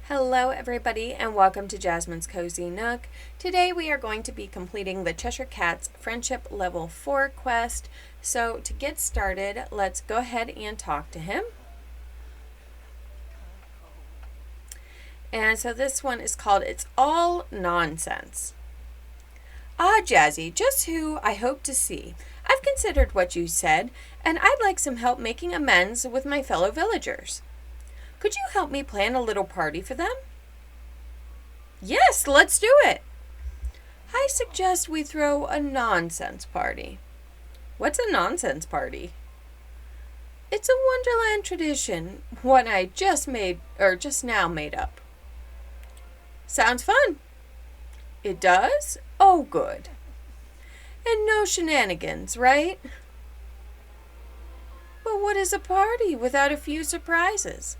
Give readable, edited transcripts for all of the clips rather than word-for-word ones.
Hello everybody and welcome to Jasmine's Cozy Nook. Today we are going to be completing the Cheshire Cat's Friendship Level 4 quest. So to get started, let's go ahead and talk to him. And so this one is called It's All Nonsense. Ah, Jazzy, just who I hope to see. I've considered what you said, and I'd like some help making amends with my fellow villagers. Could you help me plan a little party for them? Yes, let's do it. I suggest we throw a nonsense party. What's a nonsense party? It's a Wonderland tradition, one I just now made up. Sounds fun. It does? Oh, good. And no shenanigans, right? But what is a party without a few surprises?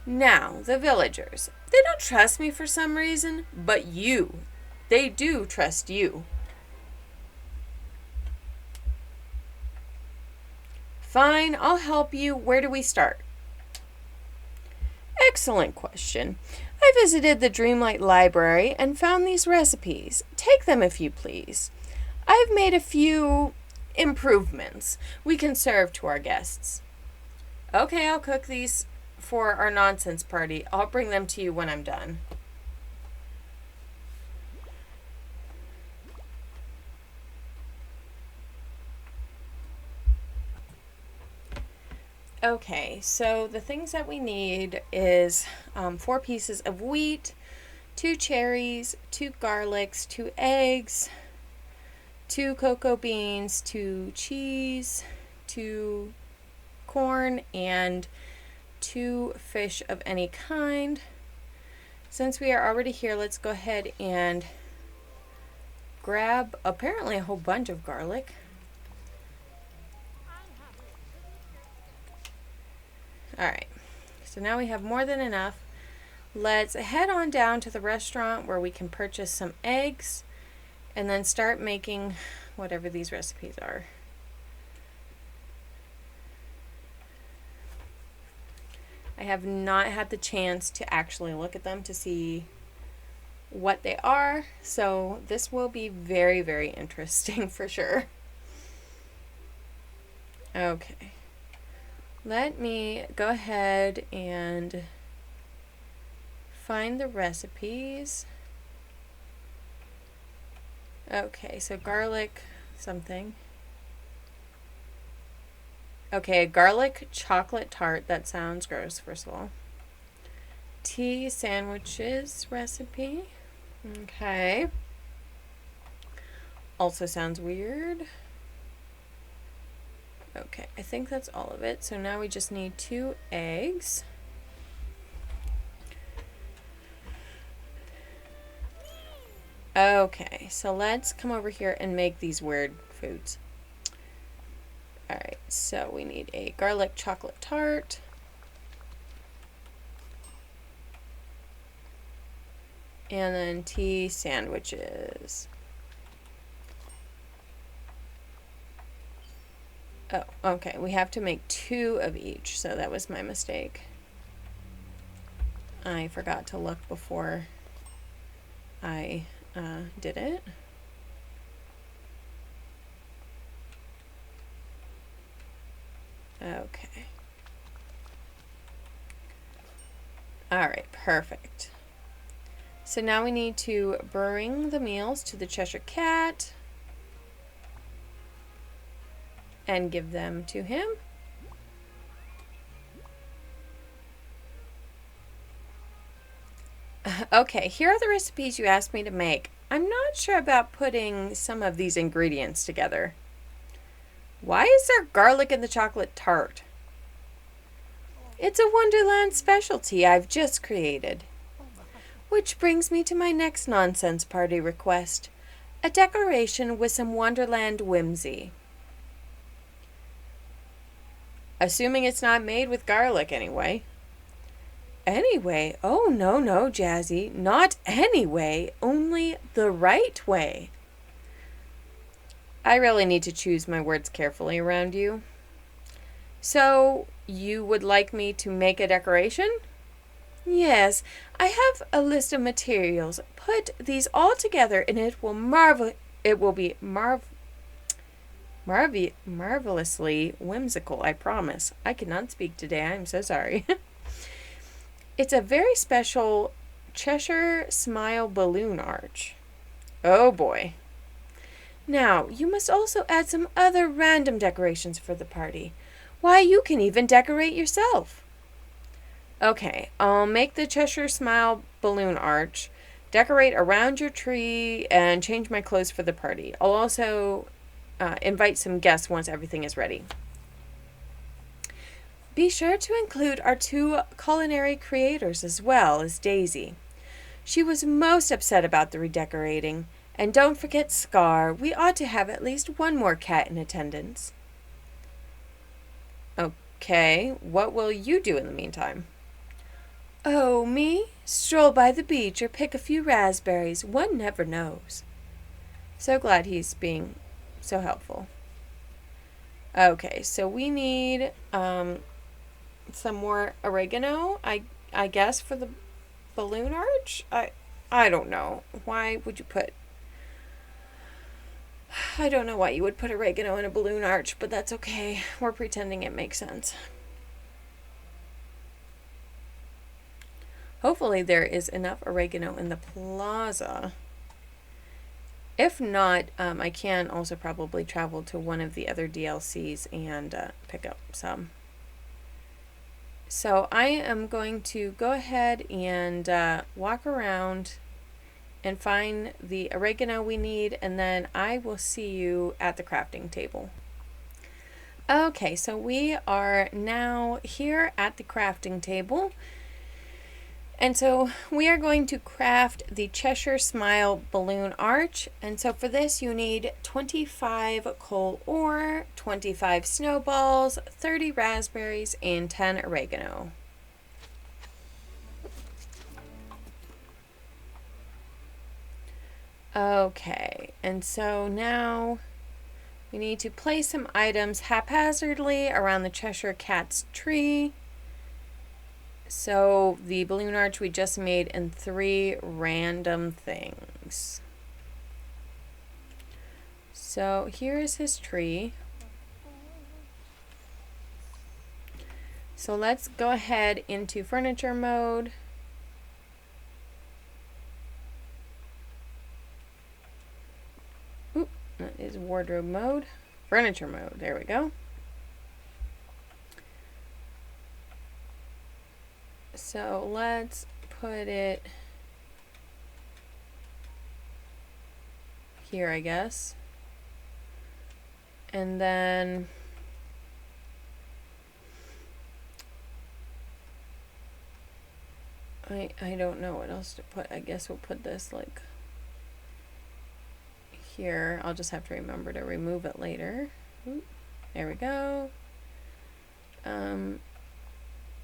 Now, the villagers, they don't trust me for some reason, but they do trust you. Fine, I'll help you. Where do we start? Excellent question. I visited the Dreamlight Library and found these recipes. Take them if you please. I've made a few improvements we can serve to our guests. Okay, I'll cook these for our nonsense party. I'll bring them to you when I'm done. Okay, so the things that we need is 4 pieces of wheat, 2 cherries, 2 garlics, 2 eggs, 2 cocoa beans, 2 cheese, 2 corn, and 2 fish of any kind. Since we are already here, let's go ahead and grab apparently a whole bunch of garlic. Alright, so now we have more than enough. Let's head on down to the restaurant where we can purchase some eggs and then start making whatever these recipes are. I have not had the chance to actually look at them to see what they are, so this will be very, very interesting for sure. Okay. Let me go ahead and find the recipes. Okay, so garlic something. Okay, garlic chocolate tart. That sounds gross, first of all. Tea sandwiches recipe. Okay. Also sounds weird. Okay, I think that's all of it. So now we just need 2 eggs. Okay, so let's come over here and make these weird foods. Alright, so we need a garlic chocolate tart. And then tea sandwiches. Oh, okay, we have to make 2 of each, so that was my mistake. I forgot to look before I did it. Okay. Alright, perfect. So now we need to bring the meals to the Cheshire Cat and give them to him. Okay, here are the recipes you asked me to make. I'm not sure about putting some of these ingredients together. Why is there garlic in the chocolate tart? It's a Wonderland specialty I've just created. Which brings me to my next nonsense party request. A decoration with some Wonderland whimsy. Assuming it's not made with garlic anyway. Anyway? Oh, no, Jazzy. Not anyway. Only the right way. I really need to choose my words carefully around you. So, you would like me to make a decoration? Yes, I have a list of materials. Put these all together and it will be marvelously whimsical, I promise. I cannot speak today. I'm so sorry. It's a very special Cheshire Smile balloon arch. Oh boy. Now, you must also add some other random decorations for the party. Why, you can even decorate yourself. Okay, I'll make the Cheshire Smile balloon arch, decorate around your tree, and change my clothes for the party. I'll also invite some guests once everything is ready. Be sure to include our two culinary creators as well as Daisy. She was most upset about the redecorating. And don't forget Scar. We ought to have at least one more cat in attendance. Okay, what will you do in the meantime? Oh, me? Stroll by the beach or pick a few raspberries. One never knows. So glad he's being so helpful. Okay, so we need some more oregano, I guess, for the balloon arch? I don't know. Why would you put... I don't know why you would put oregano in a balloon arch, but that's okay. We're pretending it makes sense. Hopefully there is enough oregano in the plaza. If not, I can also probably travel to one of the other DLCs and pick up some. So I am going to go ahead and walk around and find the oregano we need, and then I will see you at the crafting table. Okay, so we are now here at the crafting table. And so we are going to craft the Cheshire Smile balloon arch. And so for this you need 25 coal ore, 25 snowballs, 30 raspberries, and 10 oregano. Okay, and so now we need to place some items haphazardly around the Cheshire Cat's tree. So the balloon arch we just made in 3 random things. So here is his tree. So let's go ahead into furniture mode. Oop, that is wardrobe mode. Furniture mode, there we go. So let's put it here, I guess. And then I don't know what else to put. I guess we'll put this like here. I'll just have to remember to remove it later. Ooh, there we go.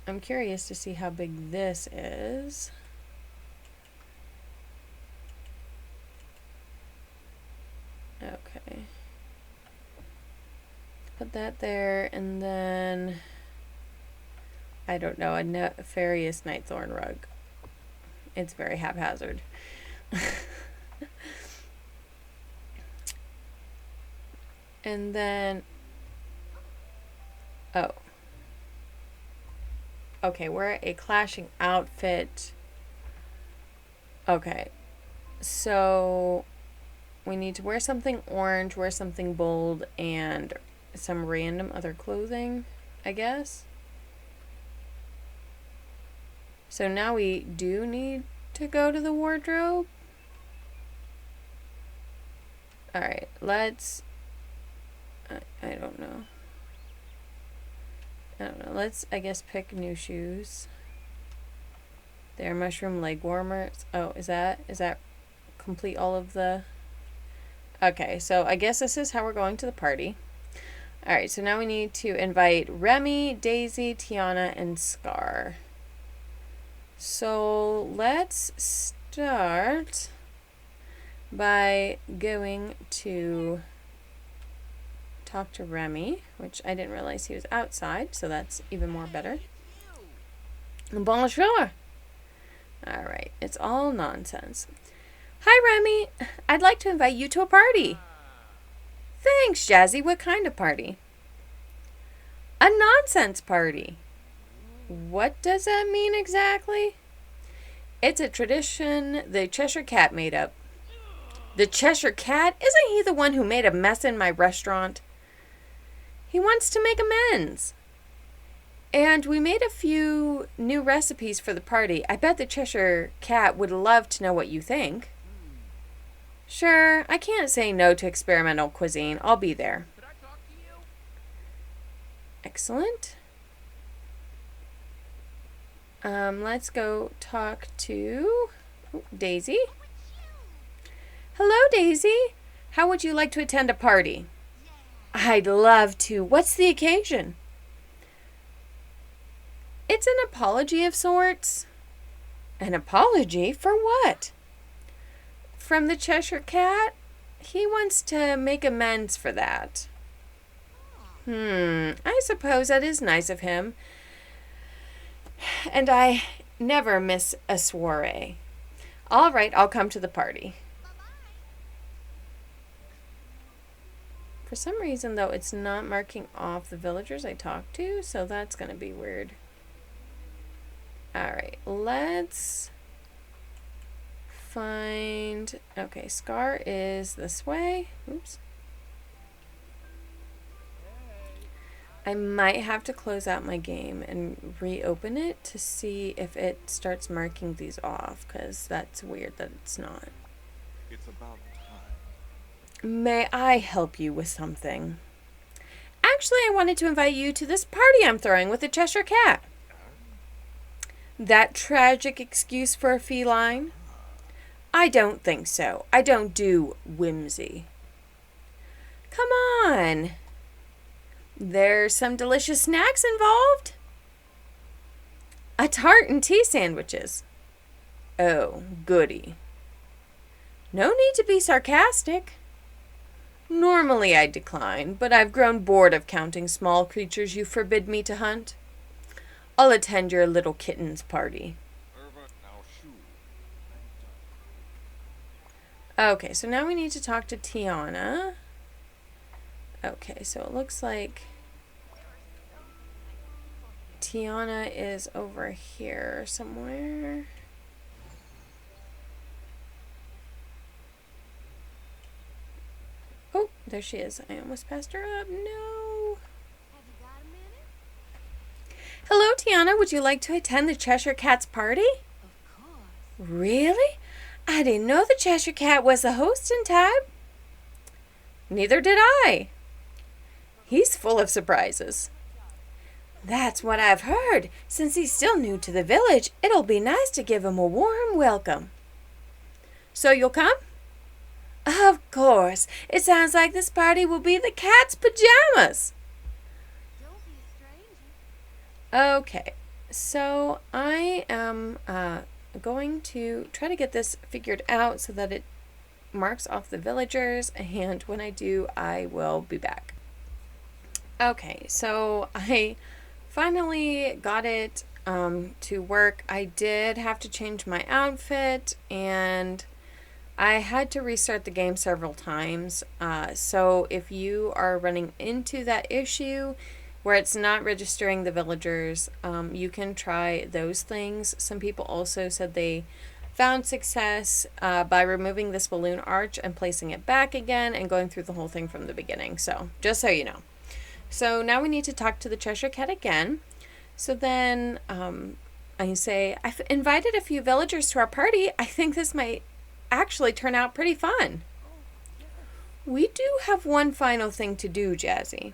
I'm curious to see how big this is. Okay. Put that there, and then I don't know, a nefarious nightthorn rug. It's very haphazard. And then oh. Okay, we're a clashing outfit. Okay. So we need to wear something orange, wear something bold, and some random other clothing, I guess. So now we do need to go to the wardrobe. Alright, let's... I don't know. Let's, I guess, pick new shoes. They're mushroom leg warmers. Oh, is that complete all of the... Okay, so I guess this is how we're going to the party. Alright, so now we need to invite Remy, Daisy, Tiana, and Scar. So let's start by going to talk to Remy, which I didn't realize he was outside, so that's even more better. Bonjour! All right, it's all nonsense. Hi, Remy. I'd like to invite you to a party. Thanks, Jazzy. What kind of party? A nonsense party. What does that mean exactly? It's a tradition the Cheshire Cat made up. The Cheshire Cat? Isn't he the one who made a mess in my restaurant? He wants to make amends. And we made a few new recipes for the party. I bet the Cheshire Cat would love to know what you think. Sure, I can't say no to experimental cuisine. I'll be there. Excellent. Let's go talk to Daisy. Hello, Daisy. How would you like to attend a party? I'd love to. What's the occasion? It's an apology of sorts. An apology? For what? From the Cheshire Cat? He wants to make amends for that. I suppose that is nice of him. And I never miss a soiree. All right, I'll come to the party. For some reason, though, it's not marking off the villagers I talked to, so that's going to be weird. All right, let's find... Okay, Scar is this way. Oops. I might have to close out my game and reopen it to see if it starts marking these off, because that's weird that it's not. It's about time. May I help you with something? Actually, I wanted to invite you to this party I'm throwing with the Cheshire Cat. That tragic excuse for a feline? I don't think so. I don't do whimsy. Come on. There's some delicious snacks involved. A tart and tea sandwiches. Oh, goody. No need to be sarcastic. Normally I'd decline, but I've grown bored of counting small creatures you forbid me to hunt. I'll attend your little kitten's party. Okay, so now we need to talk to Tiana. Okay, so it looks like Tiana is over here somewhere. Oh, there she is. I almost passed her up. No. Hello, Tiana. Would you like to attend the Cheshire Cat's party? Of course. Really? I didn't know the Cheshire Cat was the host in time. Neither did I. He's full of surprises. That's what I've heard. Since he's still new to the village, it'll be nice to give him a warm welcome. So you'll come? Of course. It sounds like this party will be the cat's pajamas. Don't be a stranger. Okay, so I am going to try to get this figured out so that it marks off the villagers, and when I do, I will be back. Okay, so I finally got it to work. I did have to change my outfit, and I had to restart the game several times. So if you are running into that issue where it's not registering the villagers, you can try those things. Some people also said they found success by removing this balloon arch and placing it back again and going through the whole thing from the beginning. So just so you know. So now we need to talk to the Cheshire Cat again. So then I say, I've invited a few villagers to our party. I think this might actually turn out pretty fun. We do have one final thing to do, Jazzy.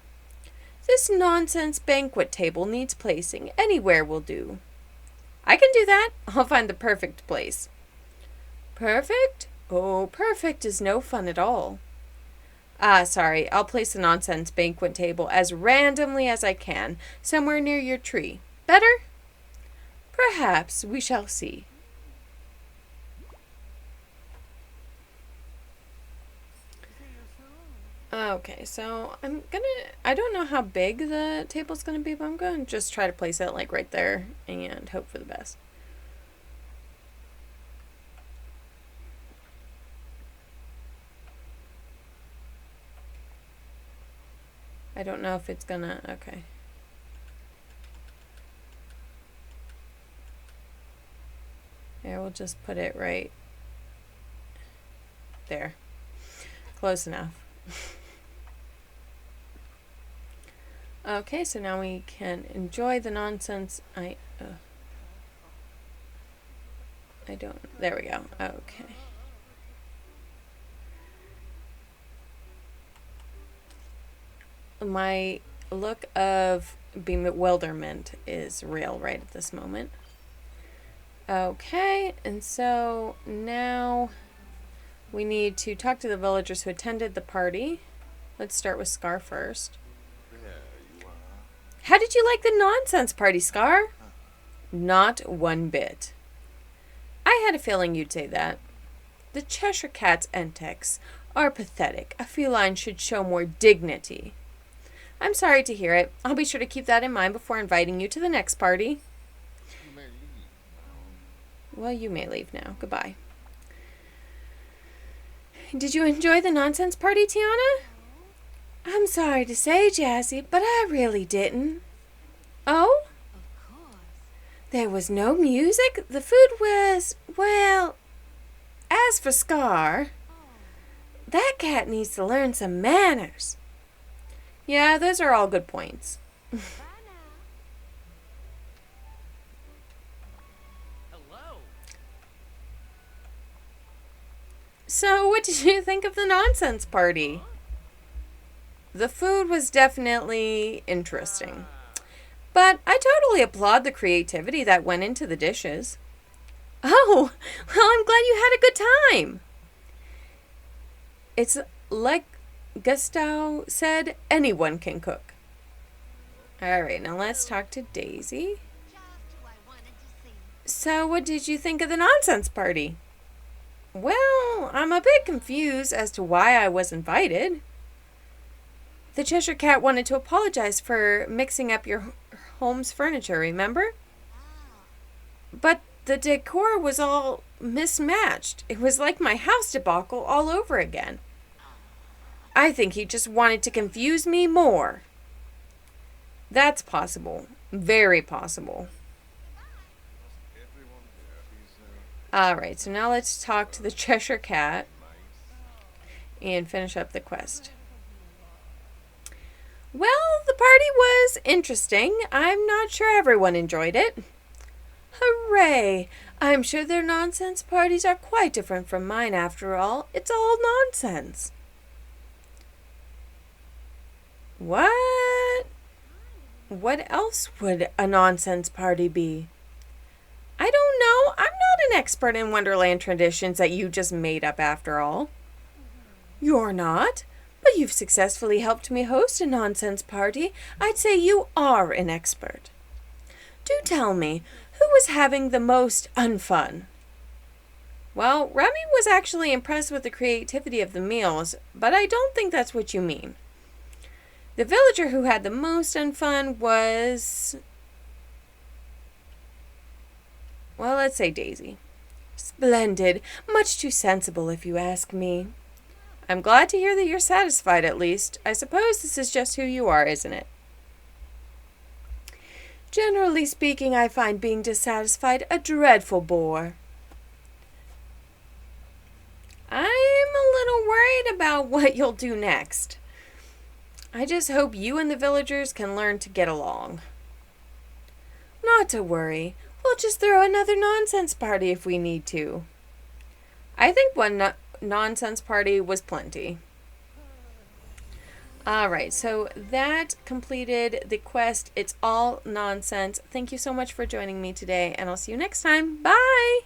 This nonsense banquet table needs placing. Anywhere will do. I can do that. I'll find the perfect place. Perfect? Oh, perfect is no fun at all. Sorry, I'll place the nonsense banquet table as randomly as I can, somewhere near your tree. Better? Perhaps. We shall see. Okay, so I don't know how big the table's gonna be, but I'm gonna just try to place it like right there and hope for the best. I don't know if it's gonna, okay. There, we'll just put it right there. Close enough. Okay, so now we can enjoy the nonsense. I don't, there we go. Okay. My look of bewilderment is real right at this moment. Okay, and so now we need to talk to the villagers who attended the party. Let's start with Scar first. There you are. How did you like the nonsense party, Scar? Not one bit. I had a feeling you'd say that. The Cheshire Cat's antics are pathetic. A feline should show more dignity. I'm sorry to hear it. I'll be sure to keep that in mind before inviting you to the next party. You may leave now. Well, you may leave now. Goodbye. Did you enjoy the nonsense party, Tiana? I'm sorry to say, Jazzy, but I really didn't. Oh? Of course. There was no music. The food was, well, as for Scar, that cat needs to learn some manners. Yeah, those are all good points. Bye now. Hello. So, what did you think of the nonsense party? The food was definitely interesting. But I totally applaud the creativity that went into the dishes. Oh, well, I'm glad you had a good time. It's like Gustav said, anyone can cook. All right, now let's talk to Daisy. Just who I wanted to see. So, what did you think of the nonsense party? Well, I'm a bit confused as to why I was invited. The Cheshire Cat wanted to apologize for mixing up your home's furniture, remember? But the decor was all mismatched. It was like my house debacle all over again. I think he just wanted to confuse me more. That's possible. Very possible. Everyone there is Alright, so now let's talk to the Cheshire Cat nice. and finish up the quest. Well, the party was interesting. I'm not sure everyone enjoyed it. Hooray! I'm sure their nonsense parties are quite different from mine after all. It's all nonsense. What? What else would a nonsense party be? I don't know. I'm not an expert in Wonderland traditions that you just made up after all. You're not? But you've successfully helped me host a nonsense party. I'd say you are an expert. Do tell me, who was having the most unfun? Well, Remy was actually impressed with the creativity of the meals, but I don't think that's what you mean. The villager who had the most unfun was, well, let's say Daisy. Splendid. Much too sensible, if you ask me. I'm glad to hear that you're satisfied, at least. I suppose this is just who you are, isn't it? Generally speaking, I find being dissatisfied a dreadful bore. I'm a little worried about what you'll do next. I just hope you and the villagers can learn to get along. Not to worry. We'll just throw another nonsense party if we need to. I think one nonsense party was plenty. Alright, so that completed the quest. It's all nonsense. Thank you so much for joining me today, and I'll see you next time. Bye!